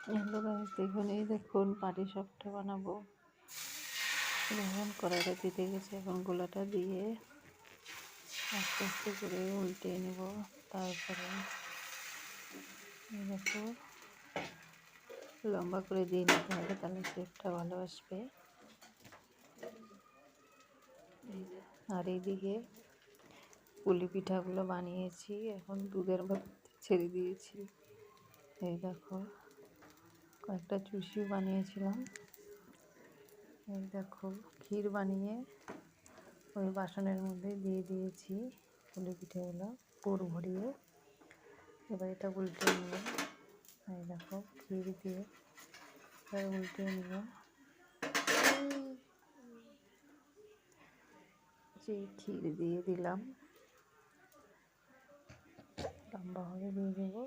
Hello guys, দেখুন এই দেখুন পাটিসাপটা বানাবো। এখন কড়াইটা দিতে গেছে, এখন গোলাটা দিয়ে আস্তে আস্তে করে উল্টে নেব। তারপরে দেখো লম্বা করে দিয়ে নিতে হবে, তাহলে শেপটা ভালো আসবে। আর এইদিকে পুলি পিঠাগুলো বানিয়েছি, এখন দুধের মধ্যে ছেড়ে দিয়েছি। এই দেখো কয়েকটা চুষি বানিয়েছিলাম। এই দেখো ক্ষীর বানিয়ে ওই বাসনের মধ্যে দিয়ে দিয়েছি পুলি পিঠেগুলো পুর ভরিয়ে। এবার এটা উল্টে নেব। এই দেখো ক্ষীর দিয়ে এবার উল্টে নেব। যে ক্ষীর দিয়ে দিলাম, লম্বা হয়ে দিয়ে দেবো।